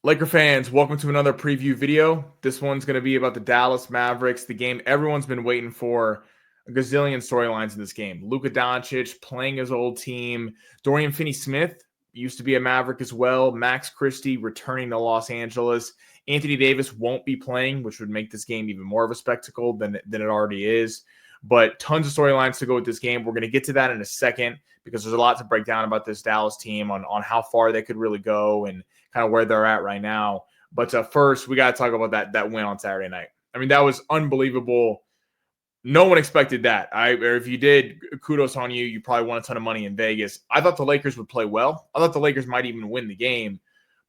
Laker fans, welcome to another preview video. This one's going to be about the Dallas Mavericks, the game everyone's been waiting for. A gazillion storylines in this game. Luka Doncic playing his old team. Dorian Finney-Smith used to be a Maverick as well. Max Christie returning to Los Angeles. Anthony Davis won't be playing, which would make this game even more of a spectacle than it already is. But tons of storylines to go with this game. We're going to get to that in a second because there's a lot to break down about this Dallas team on how far they could really go and kind of where they're at right now. But first, we got to talk about that win on Saturday night. I mean, that was unbelievable. No one expected that. Or if you did, kudos on you. You probably won a ton of money in Vegas. I thought the Lakers would play well. I thought the Lakers might even win the game.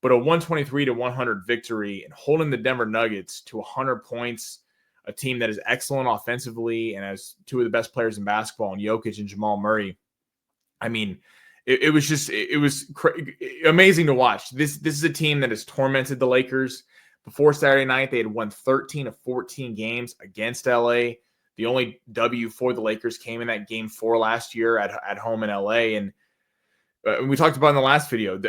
But a 123-100 victory and holding the Denver Nuggets to 100 points, a team that is excellent offensively and has two of the best players in basketball, in Jokic and Jamal Murray. I mean, it was amazing to watch. This is a team that has tormented the Lakers. Before Saturday night, they had won 13 of 14 games against LA. The only W for the Lakers came in that game 4 last year at home in LA. And we talked about in the last video,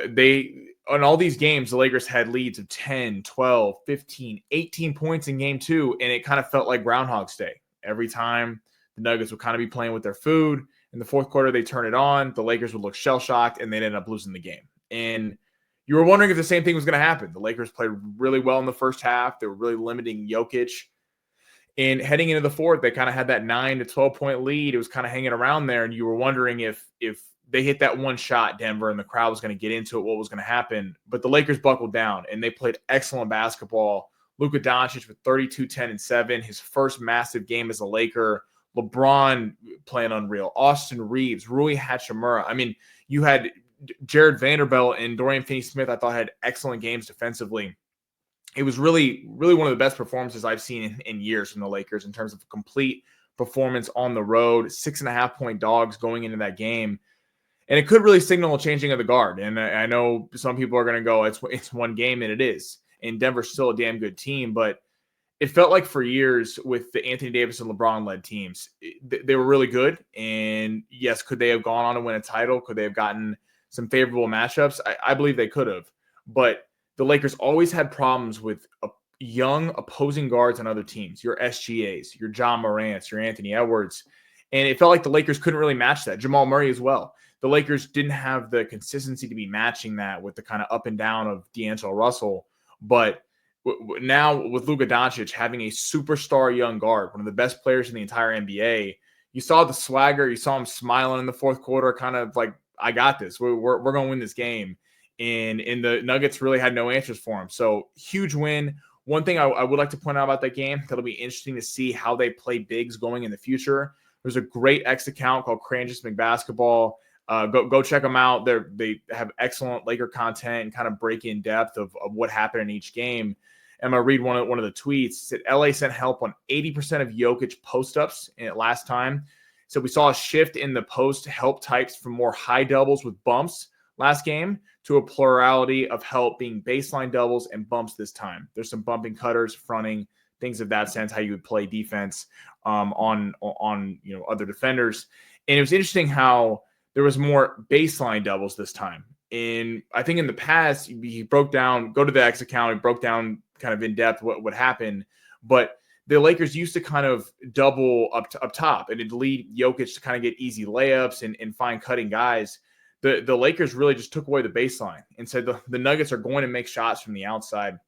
on all these games, the Lakers had leads of 10, 12, 15, 18 points in game 2. And it kind of felt like Groundhog's Day. Every time the Nuggets would kind of be playing with their food. In the fourth quarter, they turn it on. The Lakers would look shell-shocked, and they'd end up losing the game. And you were wondering if the same thing was going to happen. The Lakers played really well in the first half. They were really limiting Jokic. And heading into the fourth, they kind of had that 9 to 12-point lead. It was kind of hanging around there, and you were wondering if they hit that one shot, Denver, and the crowd was going to get into it, what was going to happen. But the Lakers buckled down, and they played excellent basketball. Luka Doncic with 32, 10, and 7, his first massive game as a Laker. LeBron playing unreal. Austin Reeves, Rui Hachimura. I mean, you had Jared Vanderbilt and Dorian Finney-Smith, I thought, had excellent games defensively. It was really, really one of the best performances I've seen in years from the Lakers in terms of complete performance on the road. 6.5-point dogs going into that game. And it could really signal a changing of the guard. And I know some people are going to go, it's one game, and it is. And Denver's still a damn good team, but it felt like for years with the Anthony Davis and LeBron-led teams, they were really good. And yes, could they have gone on to win a title? Could they have gotten some favorable matchups? I believe they could have. But the Lakers always had problems with young opposing guards on other teams, your SGAs, your John Morants, your Anthony Edwards. And it felt like the Lakers couldn't really match that. Jamal Murray as well. The Lakers didn't have the consistency to be matching that with the kind of up and down of D'Angelo Russell. But now with Luka Doncic having a superstar young guard, one of the best players in the entire NBA, you saw the swagger. You saw him smiling in the fourth quarter, kind of like, I got this. We're going to win this game. And the Nuggets really had no answers for him. So huge win. One thing I would like to point out about that game, that'll be interesting to see how they play bigs going in the future. There's a great X account called Cranjis McBasketball. Go check them out. They have excellent Laker content and kind of break in depth of what happened in each game. I'm going to read one of the tweets. It said LA sent help on 80% of Jokic post-ups in it last time. So we saw a shift in the post help types from more high doubles with bumps last game to a plurality of help being baseline doubles and bumps this time. There's some bumping cutters, fronting, things of that sense, how you would play defense on other defenders. And it was interesting how there was more baseline doubles this time. And I think in the past, he broke down, go to the X account, he broke down kind of in depth what happened. But the Lakers used to kind of double up top, and it'd lead Jokic to kind of get easy layups and find cutting guys. The Lakers really just took away the baseline and said the Nuggets are going to make shots from the outside.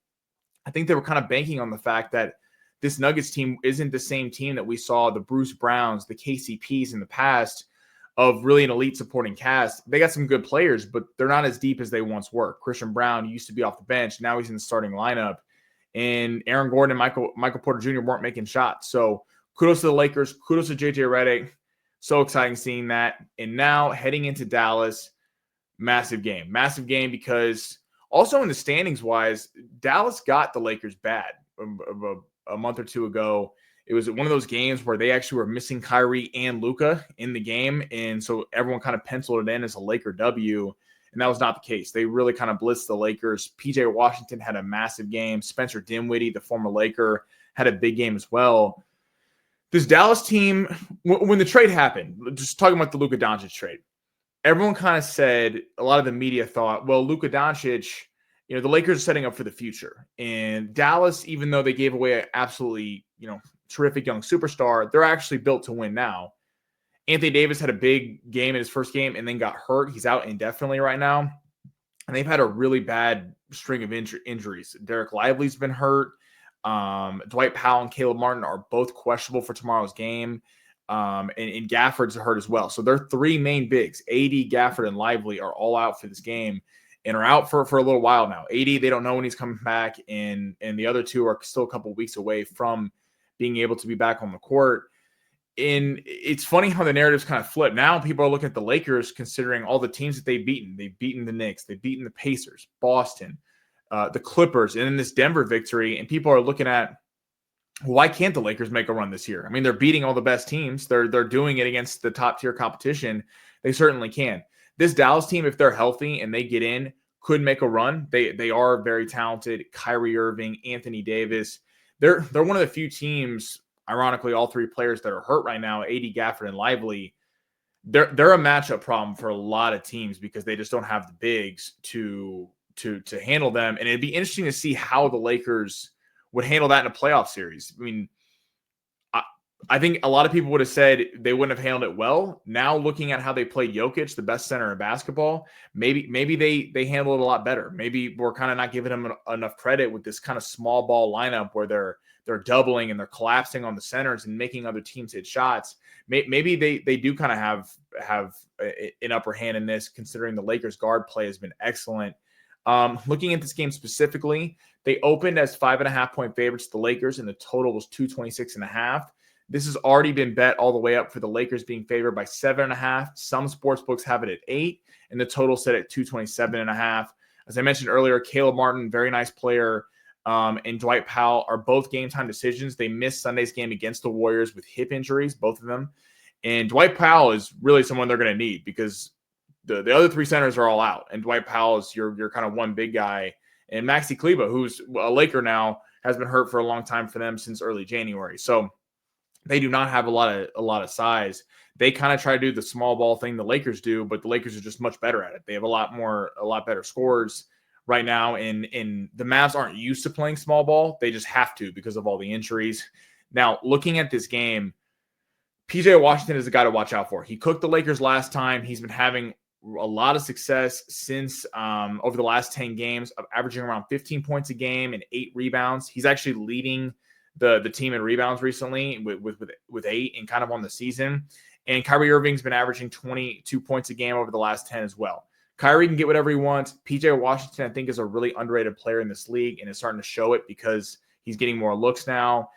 I think they were kind of banking on the fact that this Nuggets team isn't the same team that we saw the Bruce Browns, the KCPs in the past of really an elite supporting cast. They got some good players, but they're not as deep as they once were. Christian Brown used to be off the bench. Now he's in the starting lineup. And Aaron Gordon and Michael Porter Jr. weren't making shots. So kudos to the Lakers. Kudos to JJ Redick. So exciting seeing that. And now heading into Dallas, massive game. Massive game because also in the standings wise, Dallas got the Lakers bad a month or two ago. It was one of those games where they actually were missing Kyrie and Luka in the game. And so everyone kind of penciled it in as a Laker W. And that was not the case. They really kind of blitzed the Lakers. PJ Washington had a massive game. Spencer Dinwiddie, the former Laker, had a big game as well. This Dallas team, when the trade happened, just talking about the Luka Doncic trade, everyone kind of said, a lot of the media thought, well, Luka Doncic the Lakers are setting up for the future. And Dallas, even though they gave away an absolutely, terrific young superstar, they're actually built to win now. Anthony Davis had a big game in his first game and then got hurt. He's out indefinitely right now. And they've had a really bad string of injuries. Derek Lively's been hurt. Dwight Powell and Caleb Martin are both questionable for tomorrow's game. And Gafford's hurt as well. So their three main bigs, AD, Gafford, and Lively, are all out for this game and are out for a little while now. AD, they don't know when he's coming back, and the other two are still a couple of weeks away from being able to be back on the court. And it's funny how the narratives kind of flip. Now people are looking at the Lakers considering all the teams that they've beaten. They've beaten the Knicks. They've beaten the Pacers, Boston, the Clippers, and then this Denver victory. And people are looking at, why can't the Lakers make a run this year? I mean, they're beating all the best teams. They're doing it against the top-tier competition. They certainly can. This Dallas team, if they're healthy and they get in, could make a run. They are very talented. Kyrie Irving, Anthony Davis. They're one of the few teams, ironically, all three players that are hurt right now, AD, Gafford, and Lively. They're a matchup problem for a lot of teams because they just don't have the bigs to handle them. And it'd be interesting to see how the Lakers would handle that in a playoff series. I mean, I think a lot of people would have said they wouldn't have handled it well. Now, looking at how they played Jokic, the best center in basketball, maybe they handle it a lot better. Maybe we're kind of not giving them enough credit with this kind of small ball lineup where they're doubling and they're collapsing on the centers and making other teams hit shots. Maybe they do kind of have an upper hand in this, considering the Lakers guard play has been excellent. Looking at this game specifically, they opened as 5.5-point favorites to the Lakers, and the total was 226.5. This has already been bet all the way up for the Lakers being favored by 7.5. Some sports books have it at 8, and the total set at 227.5. As I mentioned earlier, Caleb Martin, very nice player, and Dwight Powell are both game time decisions. They missed Sunday's game against the Warriors with hip injuries, both of them. And Dwight Powell is really someone they're going to need because the other three centers are all out, and Dwight Powell is your kind of one big guy. And Maxi Kleber, who's a Laker now, has been hurt for a long time for them since early January. So they do not have a lot of size. They kind of try to do the small ball thing the Lakers do, but the Lakers are just much better at it. They have a lot better scores right now, and the Mavs aren't used to playing small ball. They just have to because of all the injuries. Now, looking at this game, PJ Washington is a guy to watch out for. He cooked the Lakers last time. He's been having a lot of success since over the last 10 games, of averaging around 15 points a game and 8 rebounds. He's actually leading the team in rebounds recently with 8 and kind of on the season. And Kyrie Irving's been averaging 22 points a game over the last 10 as well. Kyrie can get whatever he wants. PJ Washington, I think, is a really underrated player in this league and is starting to show it because he's getting more looks now.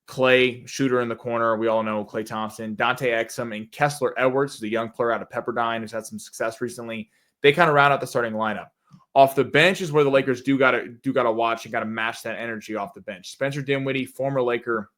Clay, shooter in the corner. We all know Klay Thompson, Dante Exum, and Kessler Edwards, who's a young player out of Pepperdine who's had some success recently. They kind of round out the starting lineup. Off the bench is where the Lakers do gotta watch and gotta match that energy off the bench. Spencer Dinwiddie, former Laker,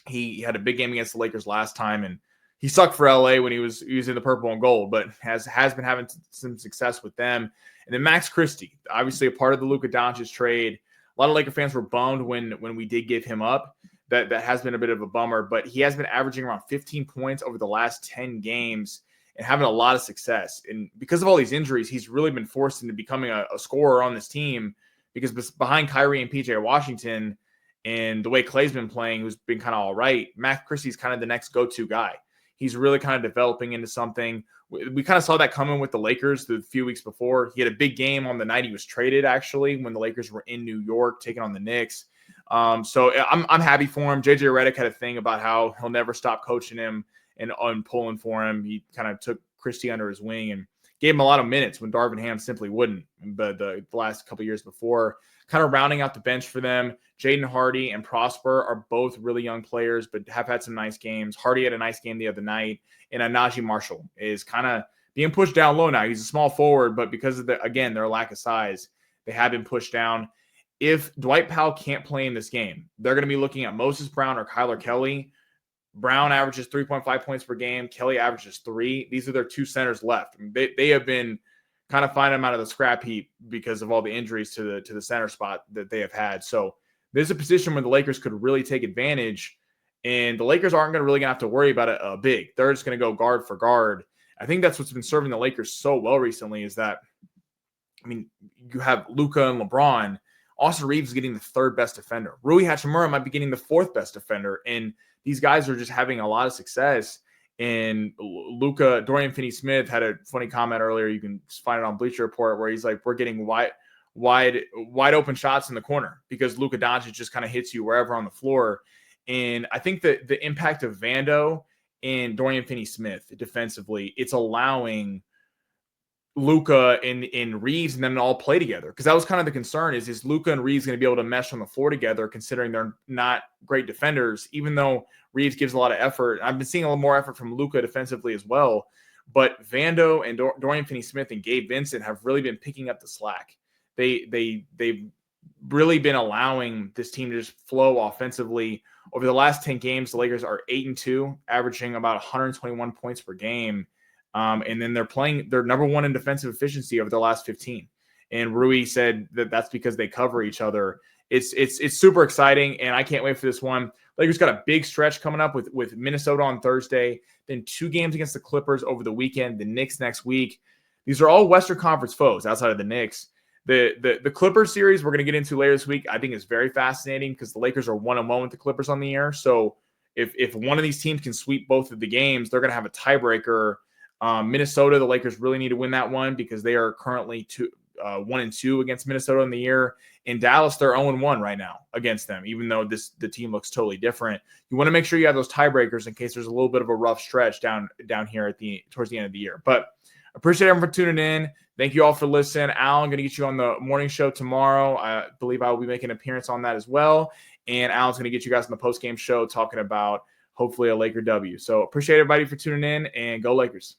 he had a big game against the Lakers last time, and he sucked for LA when he was in the purple and gold, but has been having some success with them. And then Max Christie, obviously a part of the Luka Doncic trade. A lot of Laker fans were bummed when we did give him up. That has been a bit of a bummer, but he has been averaging around 15 points over the last 10 games and having a lot of success. And because of all these injuries, he's really been forced into becoming a scorer on this team because behind Kyrie and PJ Washington and the way Clay's been playing, who's been kind of all right, Max Christie's kind of the next go-to guy. He's really kind of developing into something. We kind of saw that coming with the Lakers the few weeks before. He had a big game on the night he was traded, actually, when the Lakers were in New York taking on the Knicks. So I'm happy for him. JJ Redick had a thing about how he'll never stop coaching him and pulling for him. He kind of took Christie under his wing and gave him a lot of minutes when Darvin Ham simply wouldn't. But the last couple of years before, kind of rounding out the bench for them, Jaden Hardy and Prosper are both really young players, but have had some nice games. Hardy had a nice game the other night, and Najee Marshall is kind of being pushed down low now. He's a small forward, but because of their lack of size, they have been pushed down. If Dwight Powell can't play in this game, they're going to be looking at Moses Brown or Kyler Kelly. Brown averages 3.5 points per game. Kelly averages 3. These are their two centers left. I mean, they have been kind of finding them out of the scrap heap because of all the injuries to the center spot that they have had. So there's a position where the Lakers could really take advantage, and the Lakers aren't going to really have to worry about a big. They're just going to go guard for guard. I think that's what's been serving the Lakers so well recently is that I mean, you have Luka and LeBron. Austin Reeves is getting the third best defender. Rui Hachimura might be getting the fourth best defender. And these guys are just having a lot of success. And Luka, Dorian Finney-Smith had a funny comment earlier. You can find it on Bleacher Report where he's like, we're getting wide open shots in the corner because Luka Doncic just kind of hits you wherever on the floor. And I think that the impact of Vando and Dorian Finney-Smith defensively, it's allowing Luka and Reeves and them to all play together. Because that was kind of the concern is Luka and Reeves going to be able to mesh on the floor together, considering they're not great defenders, even though Reeves gives a lot of effort. I've been seeing a little more effort from Luka defensively as well. But Vando and Dorian Finney-Smith and Gabe Vincent have really been picking up the slack. They've really been allowing this team to just flow offensively. Over the last 10 games, the Lakers are 8-2, averaging about 121 points per game. And then they're number one in defensive efficiency over the last 15. And Rui said that that's because they cover each other. It's super exciting, and I can't wait for this one. Lakers got a big stretch coming up with Minnesota on Thursday, then 2 games against the Clippers over the weekend, the Knicks next week. These are all Western Conference foes outside of the Knicks. The Clippers series we're going to get into later this week, I think is very fascinating because the Lakers are 1-1 with the Clippers on the year. So if one of these teams can sweep both of the games, they're going to have a tiebreaker. Minnesota, the Lakers really need to win that one because they are currently 1-2 against Minnesota in the year. In Dallas, they're 0-1 right now against them, even though the team looks totally different. You want to make sure you have those tiebreakers in case there's a little bit of a rough stretch down here towards the end of the year. But appreciate everyone for tuning in. Thank you all for listening. Al, I'm going to get you on the morning show tomorrow. I believe I will be making an appearance on that as well. And Al's going to get you guys on the post-game show talking about hopefully a Laker W. So appreciate everybody for tuning in, and go Lakers.